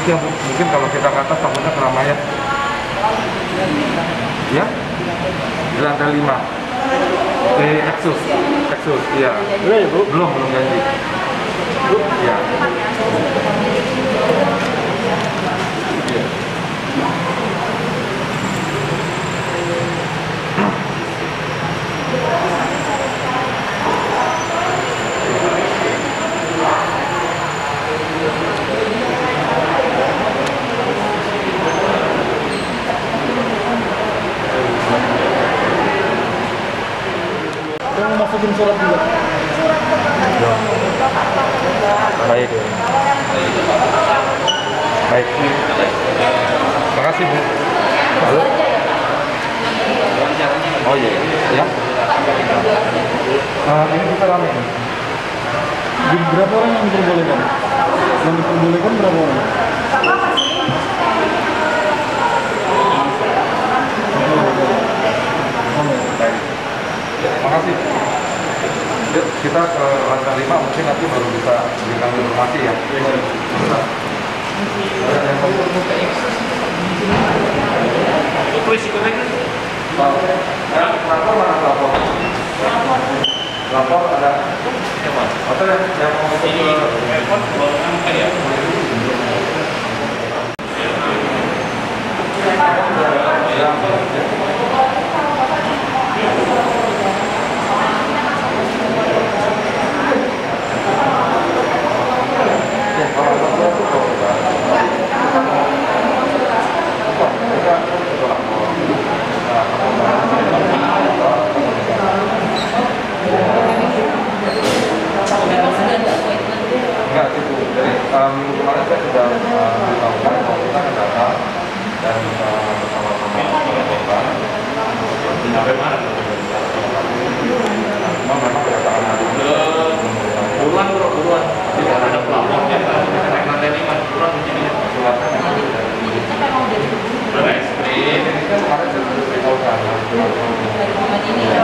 Ya mungkin kalau kita ke atas takutnya keramaian. Ya, di lantai 5. Exus, iya. Belum janji. Ya. Yang masukin surat juga. Baik. Baik. Terima kasih, Bu. Halo. Oh iya, ya. Ini kita ramai. Berapa orang yang diperbolehkan? Yang diperbolehkan berapa orang? Baik. Terima kasih. Yuk, kita ke lantai 5 mungkin nanti baru bisa berikan informasi ya. Lapor ada atau yang mau ini airport apa ya? Enggak sih Bu, jadi minggu kemarin saya sudah beritahukan bahwa kita akan datang dan bersama-sama korban. Sampai mana? Cuma memang kedatangan hari ini buruan. Tidak ada pelapornya, kita naik lantai 5, buruan begini. Suratnya memang dari SPRIN. Ini kan kemarin saya sudah beritahukan.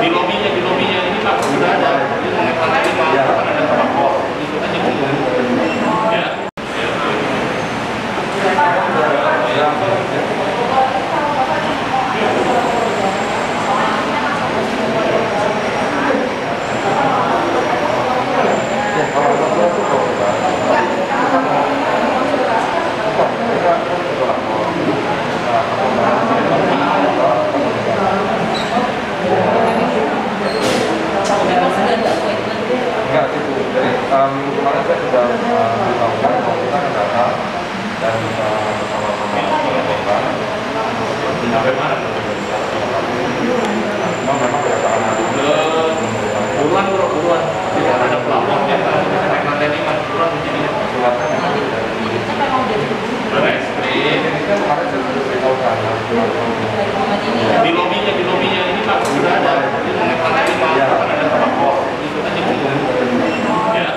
Di lobinya ini Pak sudah ada. Di lantai 5 akan ada pelapor. Itu aja belum. Ya. Enggak sih Bu, jadi minggu kemarin saya sudah beritahukan bahwa kita akan datang dan bersama-sama korban. Sampai mana? Cuma memang kedatangan hari ini buruan. Tidak ada pelapornya, kita naik lantai 5, buruan begini. Suratnya memang dari SPRIN. Ini kan kemarin saya sudah beritahukan. Di lobinya ini Pak sudah ada. Di lantai 5 akan ada pelapor. Itu aja belum. Ya.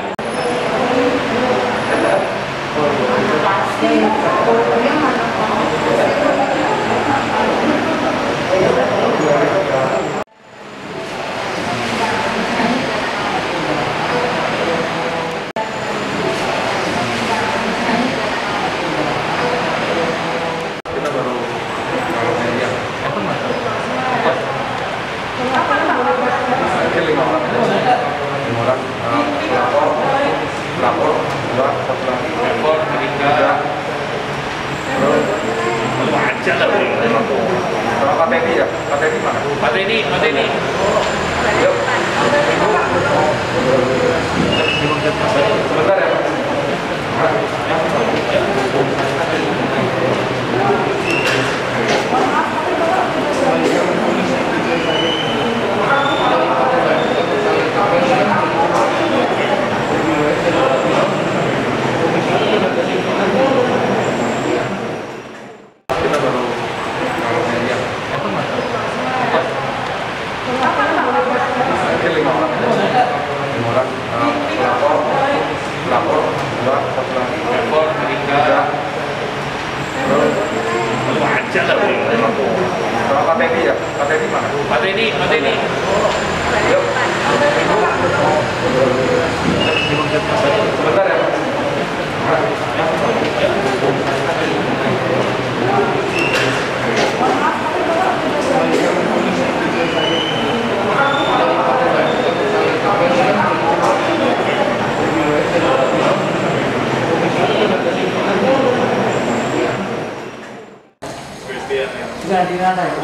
Anda ya?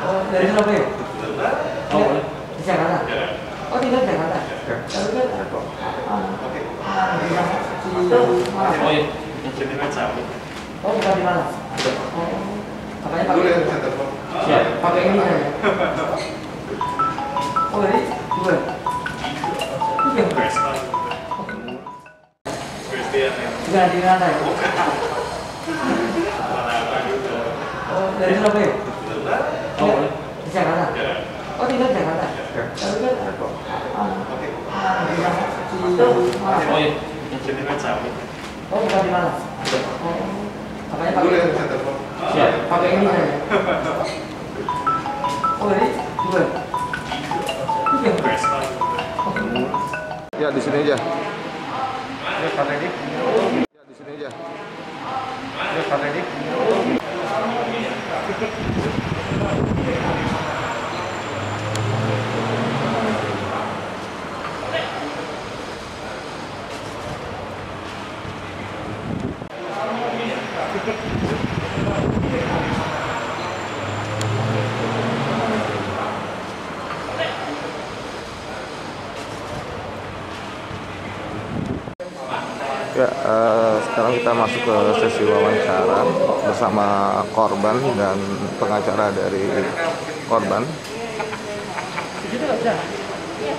Oh, dari Surabaya? Oh, boleh. Di Jakarta? Oh, tinggal di Jakarta? Ya. Lalu kan di mana? Oh iya, jadi kan sama. Oh, bukan di mana? Oh, makanya pakai ini. Siap. Pakai ini saya. Oh, ini dua. Iya. Bukan di mana ya? Oh, dari Surabaya? Oh, boleh. Di Jakarta? Oh, tinggal di Jakarta? Ya. Lalu kan di mana? Oh iya, jadi kan sama. Oh, bukan di mana? Oh, makanya pakai ini. Siap. Pakai ini saya. Oh, ini dua. Iya. Ya di sini aja. Ya, Pak Teddy. Ya di sini aja. Ya, Pak Teddy. Ya, sekarang kita masuk ke sesi wawancara bersama korban dan pengacara dari korban. Itu nggak bisa?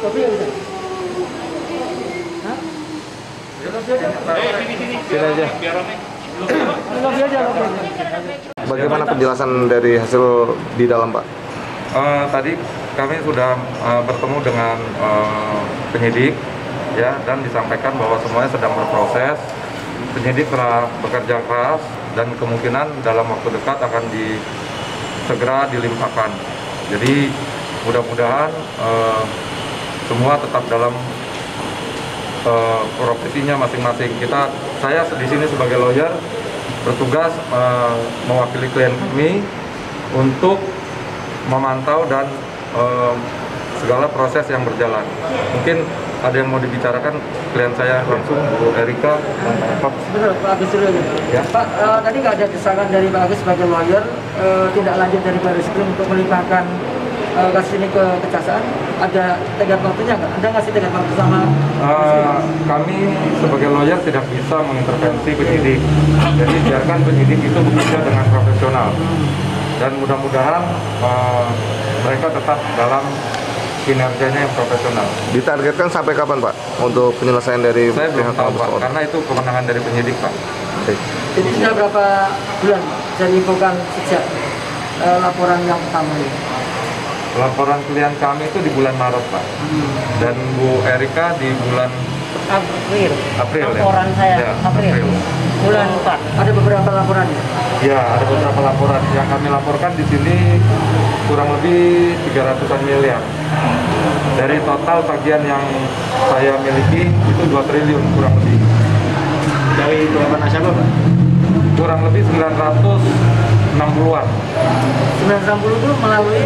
Kopi nggak bisa? Hah? Sini aja. Kopi aja, kopi aja. Bagaimana penjelasan dari hasil di dalam, Pak? Tadi kami sudah bertemu dengan penyidik, ya, dan disampaikan bahwa semuanya sedang berproses. Penyidik telah bekerja keras dan kemungkinan dalam waktu dekat akan segera dilimpahkan. Jadi mudah-mudahan semua tetap dalam profesinya masing-masing. Saya di sini sebagai lawyer bertugas mewakili klien kami untuk memantau dan segala proses yang berjalan. Mungkin ada yang mau dibicarakan klien saya langsung, Bu Erika. Sebentar, Pak Agus dulu aja. Ya. Pak, tadi nggak ada desakan dari Pak Agus sebagai lawyer tidak lanjut dari Barreskrim untuk melimpahkan kasus ini ke kejaksaan. Ada tenggat waktunya nggak? Anda ngasih tenggat waktu sama? Kami sebagai lawyer tidak bisa mengintervensi penyidik. Jadi biarkan penyidik itu bekerja dengan profesional. Dan mudah-mudahan mereka tetap dalam kinerjanya yang profesional. Ditargetkan sampai kapan, Pak, untuk penyelesaian dari Saya belum pihak tahu, Pak, Mabes karena itu kewenangan dari penyidik, Pak. Oke. Jadi sudah berapa bulan bisa diinfokan sejak laporan yang pertama ini? Laporan klien kami itu di bulan Maret, Pak. Dan Bu Erika di bulan April. April, ya? Laporan saya Ya, April. Bulan 4. Ada beberapa laporan ya? Ya, ada beberapa laporan. Yang kami laporkan di sini kurang lebih 300-an miliar. Dari total tagihan yang saya miliki itu 2 triliun kurang lebih. Dari berapa nasabah, Pak? Kurang lebih 960-an. 960 itu melalui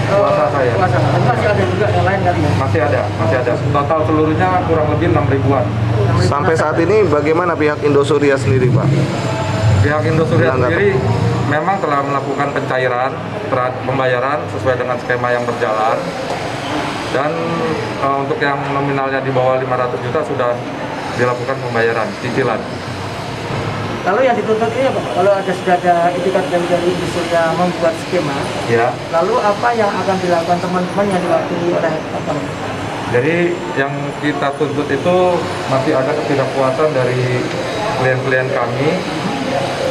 Kuasa saya. Kuasa. Tapi masih ada juga yang lain kali ya? Masih ada. Total seluruhnya kurang lebih 6 ribuan. Sampai saat ini bagaimana pihak Indosuria sendiri, Pak? Pihak Indosuria Menanggapi. sendiri memang telah melakukan pencairan pembayaran sesuai dengan skema yang berjalan. Dan untuk yang nominalnya di bawah 500 juta sudah dilakukan pembayaran cicilan. Lalu yang dituntut ini apa? Kalau sudah ada itikat dari Indosuria membuat skema, Ya. lalu apa yang akan dilakukan teman-teman yang diwakili oleh apa? Jadi yang kita tuntut itu masih ada ketidakpuasan dari klien-klien kami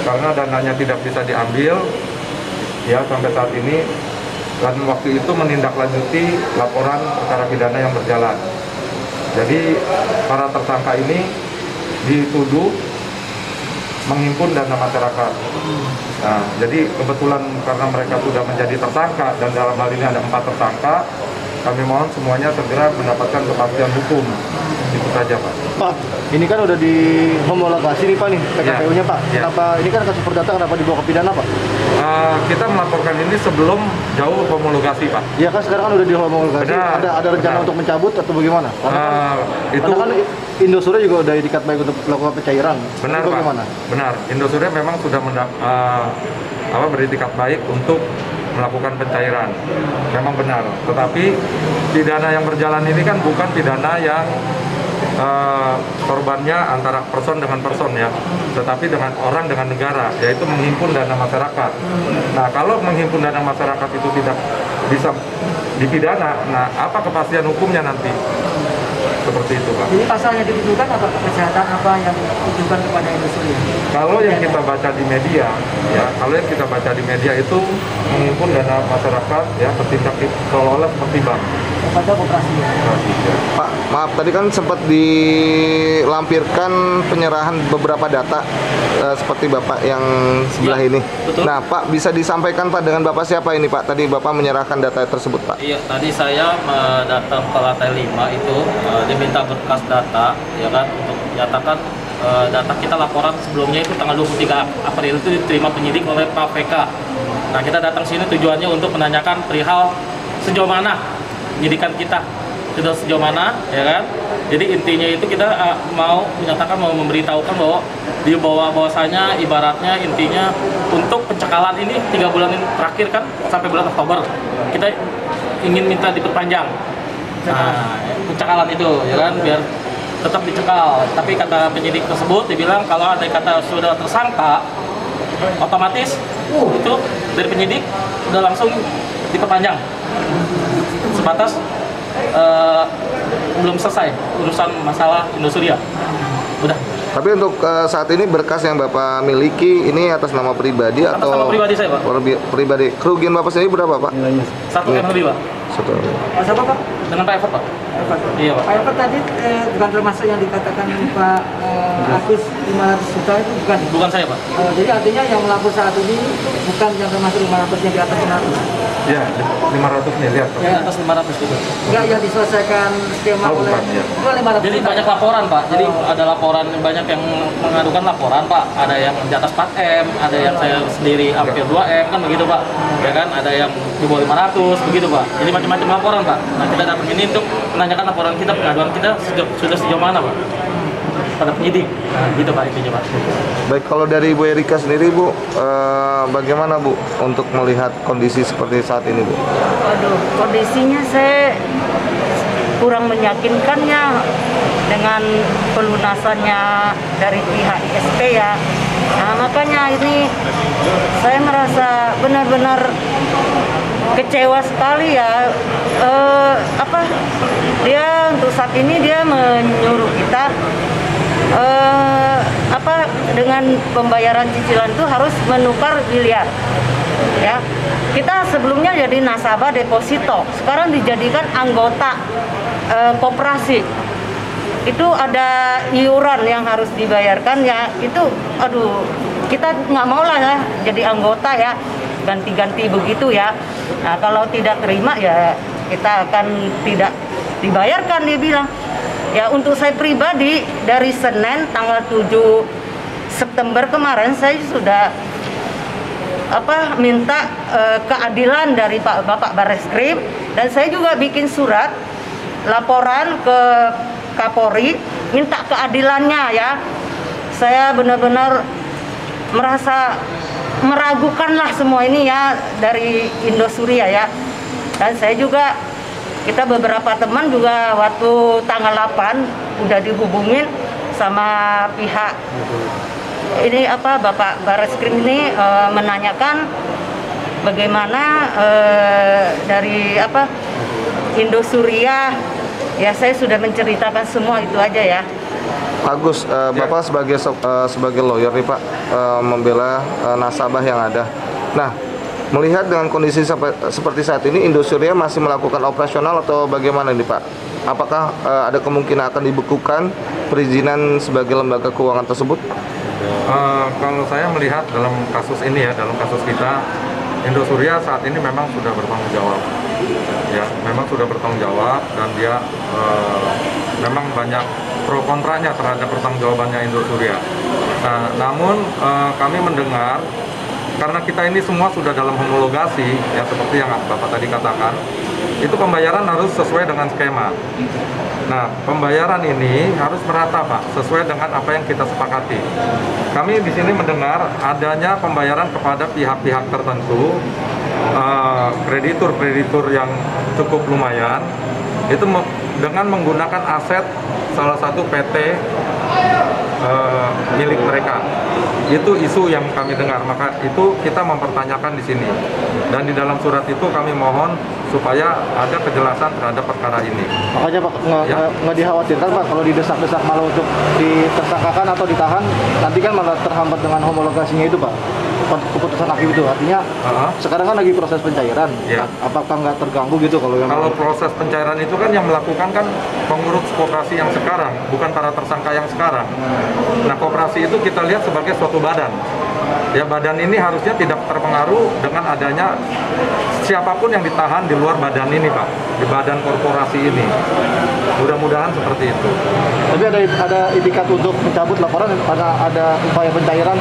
karena dananya tidak bisa diambil ya sampai saat ini, dan waktu itu menindaklanjuti laporan perkara pidana yang berjalan. Jadi para tersangka ini dituduh menghimpun dana masyarakat. Nah, jadi kebetulan karena mereka sudah menjadi tersangka dan dalam hal ini ada 4 tersangka, kami mohon semuanya segera mendapatkan kepastian hukum. Itu saja, Pak. Pak, ini kan udah di homologasi nih Pak nih, PKPU-nya Pak. Ya. Kenapa, ini kan kasus perdata, kenapa dibawa ke pidana Pak? Kita melaporkan ini sebelum jauh homologasi, Pak. Ya kan sekarang kan udah di homologasi, Benar. ada rencana Benar. untuk mencabut atau bagaimana? Karena kan Indosuria juga udah itikat baik untuk melakukan pencairan. Benar, Itu Pak. bagaimana? Benar. Indosuria memang sudah beritikat baik untuk melakukan pencairan. Memang benar. Tetapi pidana yang berjalan ini kan bukan pidana yang korbannya antara person dengan person ya, tetapi dengan orang dengan negara, yaitu menghimpun dana masyarakat. Nah, kalau menghimpun dana masyarakat itu tidak bisa dipidana, nah apa kepastian hukumnya nanti? Seperti itu, Pak. Jadi pasal yang ditujukan apa kejahatan apa yang ditujukan kepada industri? Kalau yang kita baca di media, ya, kalau yang kita baca di media itu menghimpun dana masyarakat, ya, bertindak seolah-olah seperti bank. Kepada koperasi. Pak, maaf tadi kan sempat dilampirkan penyerahan beberapa data seperti Bapak yang sebelah ini. Betul. Nah, Pak bisa disampaikan Pak dengan Bapak siapa ini Pak? Tadi Bapak menyerahkan data tersebut Pak. Iya, tadi saya datang ke lantai 5 itu diminta berkas data, ya kan, untuk menyatakan data kita laporan sebelumnya itu tanggal 23 April itu diterima penyidik oleh Pak VK. Nah, kita datang sini tujuannya untuk menanyakan perihal sejauh mana penyidikan kita sudah sejauh mana, ya kan. Jadi intinya itu kita mau menyatakan, mau memberitahukan bahwasanya ibaratnya intinya untuk pencekalan ini 3 bulan ini terakhir kan sampai bulan Oktober kita ingin minta diperpanjang. Nah, pencekalan itu ya kan biar tetap dicekal. Tapi kata penyidik tersebut dibilang kalau ada kata sudah tersangka otomatis itu dari penyidik udah langsung diperpanjang. Sebatas belum selesai urusan masalah Indosuria. Udah. Tapi untuk saat ini berkas yang Bapak miliki ini atas nama pribadi Atas atau nama pribadi saya, Pak. Pribadi. Kerugian Bapak sendiri berapa Pak? Nilainya. 1 M lebih, Pak. Satu. Mas apa Pak? Dengan Pak Evert, Pak. Iya, Pak. Pak Evert tadi bukan termasuk yang dikatakan Pak Agus 500 juta itu bukan? Bukan saya, Pak. Jadi artinya yang melapor saat ini bukan yang termasuk 500 yang di atas 500? Ya, 500 miliar, Pak. Ya, atas 500 gitu. Enggak yang diselesaikan skema Oh, oleh bukan, ya. itu 500 Jadi juta. banyak laporan, Pak. Jadi ada laporan, banyak yang mengadukan laporan, Pak. Ada yang di atas 4M, ada yang saya sendiri hampir 2M, kan begitu, Pak. Ya kan, ada yang di bawah 500, begitu, Pak. Jadi macam-macam laporan, Pak. Nah, kita datang ini untuk menanyakan laporan kita, pengaduan kita sudah sejauh mana, Pak? Pada penyidik. Nah, gitu, Pak, intinya, Pak. Baik, kalau dari Bu Erika sendiri Bu, bagaimana Bu untuk melihat kondisi seperti saat ini Bu? Waduh, kondisinya saya kurang meyakinkannya dengan pelunasannya dari pihak ISP ya. Nah, makanya ini saya merasa benar-benar kecewa sekali ya. Dia untuk saat ini dia menyuruh kita dengan pembayaran cicilan itu harus menukar miliar. Ya, kita sebelumnya jadi nasabah deposito, sekarang dijadikan anggota koperasi. Itu ada iuran yang harus dibayarkan ya. Itu, aduh, kita nggak mau lah ya jadi anggota ya, ganti-ganti begitu ya. Nah, kalau tidak terima ya kita akan tidak dibayarkan, dia bilang. Ya, untuk saya pribadi dari Senin tanggal 7 September kemarin saya sudah minta keadilan dari Bapak Barreskrim, dan saya juga bikin surat laporan ke Kapolri minta keadilannya ya. Saya benar-benar merasa meragukan lah semua ini ya dari Indosuria ya. Dan saya juga, kita beberapa teman juga waktu tanggal 8 udah dihubungin sama pihak ini Bapak Barreskrim ini menanyakan bagaimana dari Indosuria ya. Saya sudah menceritakan semua itu aja ya. Pak Agus, Bapak sebagai lawyer nih Pak, membela nasabah yang ada. Nah, melihat dengan kondisi seperti saat ini, Indosuria masih melakukan operasional atau bagaimana nih Pak? Apakah ada kemungkinan akan dibekukan perizinan sebagai lembaga keuangan tersebut? Kalau saya melihat dalam kasus ini ya, dalam kasus kita, Indosuria saat ini memang sudah bertanggung jawab. Ya, memang sudah bertanggung jawab, dan dia memang banyak pro kontranya terhadap pertanggungjawabannya Indosuria. Nah, namun kami mendengar karena kita ini semua sudah dalam homologasi, ya seperti yang Bapak tadi katakan, itu pembayaran harus sesuai dengan skema. Nah, pembayaran ini harus merata, Pak, sesuai dengan apa yang kita sepakati. Kami di sini mendengar adanya pembayaran kepada pihak-pihak tertentu, kreditur-kreditur yang cukup lumayan, itu dengan menggunakan aset salah satu PT milik mereka. Itu isu yang kami dengar, maka itu kita mempertanyakan di sini. Dan di dalam surat itu kami mohon supaya ada kejelasan terhadap perkara ini. Makanya Pak, nggak dikhawatirkan Pak kalau didesak-desak malah untuk ditersangkakan atau ditahan, nanti kan malah terhambat dengan homologasinya itu Pak, keputusan hakim itu. Artinya sekarang kan lagi proses pencairan, apakah nggak terganggu gitu kalau yang... Kalau proses pencairan itu kan yang melakukan kan pengurus koperasi yang sekarang, bukan para tersangka yang sekarang. Nah, koperasi itu kita lihat sebagai suatu badan. Ya, badan ini harusnya tidak terpengaruh dengan adanya siapapun yang ditahan di luar badan ini, Pak, di badan korporasi ini. Mudah-mudahan seperti itu. Tapi ada itikat untuk mencabut laporan karena ada upaya pencairan.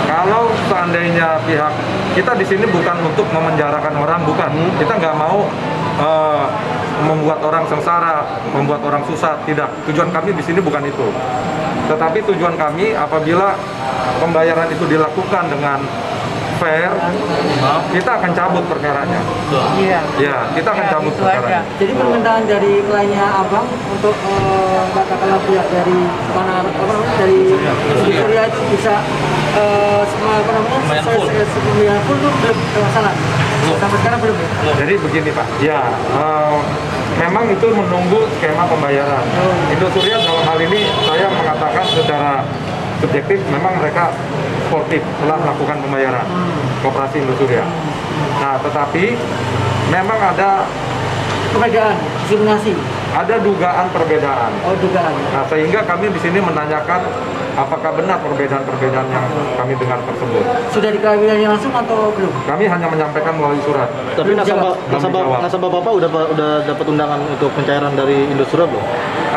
Kalau seandainya pihak kita di sini bukan untuk memenjarakan orang, bukan. Kita nggak mau membuat orang sengsara, membuat orang susah. Tidak. Tujuan kami di sini bukan itu. Tetapi tujuan kami apabila pembayaran itu dilakukan dengan fair, kita akan cabut perkaranya. Iya. Ya, kita akan cabut perkaranya. Jadi permintaan dari kliennya Abang untuk katakanlah pihak dari mana dari Indosuria itu bisa pembayaran full itu belum terlaksana. Sampai sekarang belum ya? Jadi begini Pak, ya memang itu menunggu skema pembayaran. Indosuria dalam hal ini saya mengatakan secara subjektif memang mereka sportif telah melakukan pembayaran koperasi Indosuria. Nah, tetapi memang ada perbedaan, diskriminasi. Ada dugaan perbedaan. Oh, dugaan. Nah, sehingga kami di sini menanyakan apakah benar perbedaan-perbedaan yang kami dengar tersebut. Sudah diklarifikasi langsung atau belum? Kami hanya menyampaikan melalui surat. Tapi nasabah Bapak udah dapat undangan untuk pencairan dari Indosuria belum?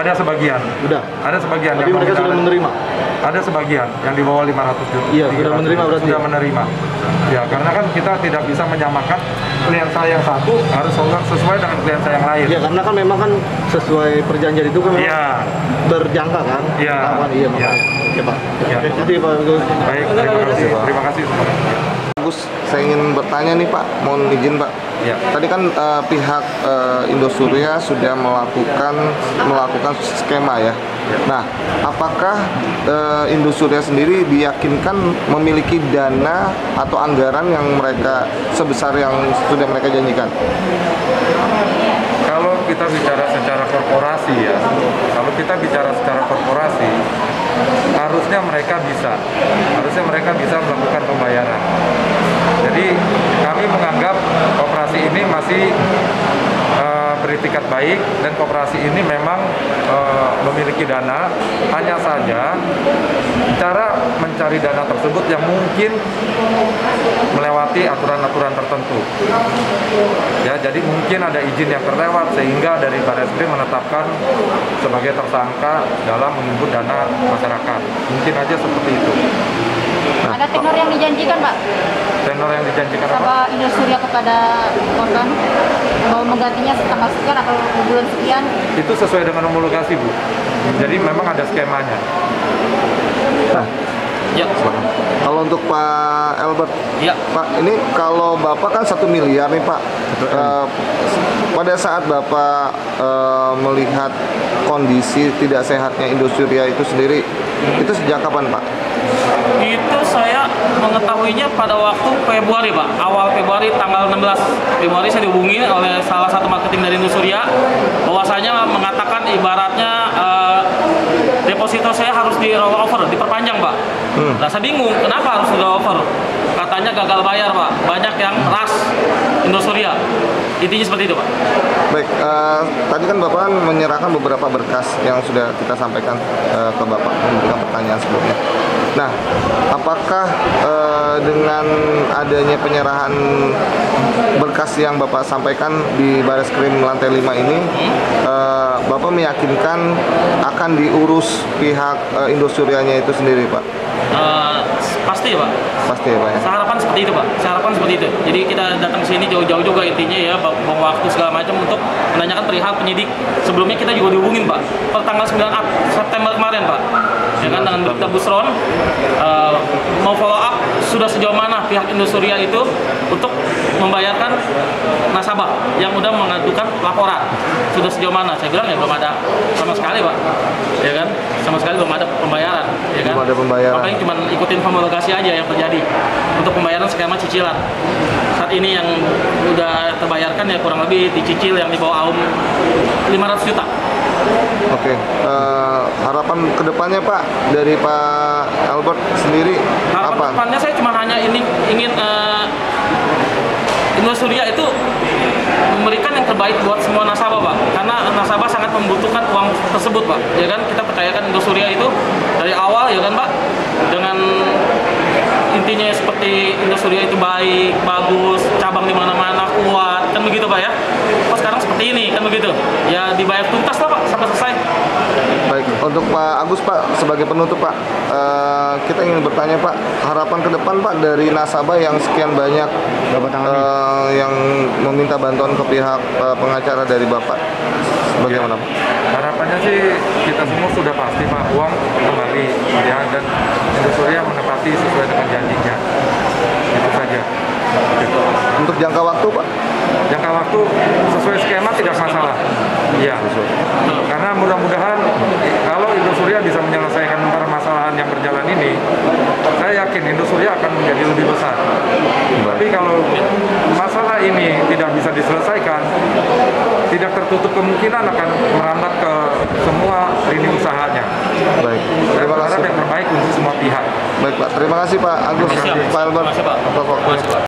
Ada sebagian. Udah. Ada sebagian. Tapi mereka sudah menerima. Ada sebagian yang di bawah 500 juta. Iya, sudah menerima berarti. Sudah menerima. Ya, karena kan kita tidak bisa menyamakan klien saya yang satu harus sesuai dengan klien saya yang lain. Iya, karena kan memang kan sesuai perjanjian itu kan memang berjangka kan? Iya. Iya, makanya. Oke, Pak. Ya. Terima kasih, Pak. Baik, terima kasih. Terima kasih semuanya. Gus, saya ingin bertanya nih Pak, mohon izin Pak. Ya. Tadi kan pihak Indosuria sudah melakukan skema ya. Nah, apakah Indosuria sendiri diyakinkan memiliki dana atau anggaran yang mereka sebesar yang sudah mereka janjikan? Kalau kita bicara secara korporasi ya, harusnya mereka bisa melakukan pembayaran. Jadi kami menganggap koperasi ini masih beritikat baik dan koperasi ini memang memiliki dana, hanya saja cara mencari dana tersebut yang mungkin melewati aturan-aturan tertentu. Ya, jadi mungkin ada izin yang terlewat sehingga dari Barreskrim menetapkan sebagai tersangka dalam menghimpun dana masyarakat. Mungkin aja seperti itu. Ada tenor yang dijanjikan, Pak? Tenor yang dijanjikan apa? Sama Indosuria kepada korban mau menggantinya tanggal sekian atau bulan sekian? Itu sesuai dengan homologasi, Bu. Jadi memang ada skemanya. Nah, Ya. kalau untuk Pak Albert, Ya. Pak, ini kalau Bapak kan 1 miliar nih Pak. Pada saat Bapak melihat kondisi tidak sehatnya Indosuria itu sendiri, itu sejak kapan Pak? Itu saya mengetahuinya pada waktu Februari, Pak. Awal Februari, tanggal 16 Februari saya dihubungi oleh salah satu marketing dari Indosuria bahwasanya mengatakan ibaratnya deposito saya harus di roll over, diperpanjang, Pak. Nah, saya bingung kenapa harus di roll over. Katanya gagal bayar, Pak. Banyak yang ras Indosuria. Intinya seperti itu, Pak. Baik, tadi kan Bapak kan menyerahkan beberapa berkas yang sudah kita sampaikan ke Bapak memberikan pertanyaan sebelumnya. Nah, apakah dengan adanya penyerahan berkas yang Bapak sampaikan di Bareskrim lantai 5 ini, Bapak meyakinkan akan diurus pihak Indosurianya itu sendiri, Pak? Pasti ya, Pak. Pasti ya, Pak ya? Seharapan seperti itu, Pak. Seharapan seperti itu. Jadi kita datang ke sini jauh-jauh juga intinya ya, buang waktu segala macam untuk menanyakan perihal penyidik. Sebelumnya kita juga dihubungin, Pak. Per tanggal 9 September kemarin, Pak. Ya kan, dengan berita Busron, mau follow up sudah sejauh mana pihak Indosuria itu untuk membayarkan nasabah yang udah mengajukan laporan. Sudah sejauh mana? Saya bilang ya belum ada sama sekali, Pak. Ya kan? Sama sekali belum ada pembayaran, ya kan? Belum ada pembayaran. Makanya cuma ikutin homologasi aja yang terjadi untuk pembayaran skema cicilan. Saat ini yang udah terbayarkan ya kurang lebih dicicil yang di bawah AUM 500 juta. Oke, harapan kedepannya Pak dari Pak Albert sendiri Harapan apa? kedepannya saya cuma hanya ingin Indosuria itu memberikan yang terbaik buat semua nasabah, Pak. Karena nasabah sangat membutuhkan uang tersebut, Pak. Ya kan, kita percayakan Indosuria itu dari awal, ya kan, Pak. Dengan intinya seperti Indosuria itu baik, bagus, cabang di mana-mana kuat, kan begitu, Pak ya. Oh, sekarang seperti ini, kan begitu. Ya dibayar tuntas lah, Pak, sampai selesai. Baik, untuk Pak Agus, Pak, sebagai penutup, Pak, kita ingin bertanya, Pak, harapan ke depan, Pak, dari nasabah yang sekian banyak yang meminta bantuan ke pihak pengacara dari Bapak, bagaimana, Pak? Harapannya sih kita semua sudah pasti, Pak, uang kembali ya, dan Indosuria menepati sesuai dengan janjinya. Itu saja. Untuk jangka waktu, Pak? Jangka waktu sesuai skema tidak masalah. Iya. Karena mudah-mudahan kalau Indosuria bisa menyelesaikan permasalahan yang berjalan ini, saya yakin Indosuria akan menjadi lebih besar. Tapi kalau masalah ini tidak bisa diselesaikan, tidak tertutup kemungkinan akan merambat ke semua lini usahanya. Baik, Saya terima berharap kasih. yang terbaik untuk semua pihak. Baik, Pak, terima kasih Pak Agus, Siap. Pak Albert, Terima kasih, Pak. atas waktunya. Terima kasih, Pak.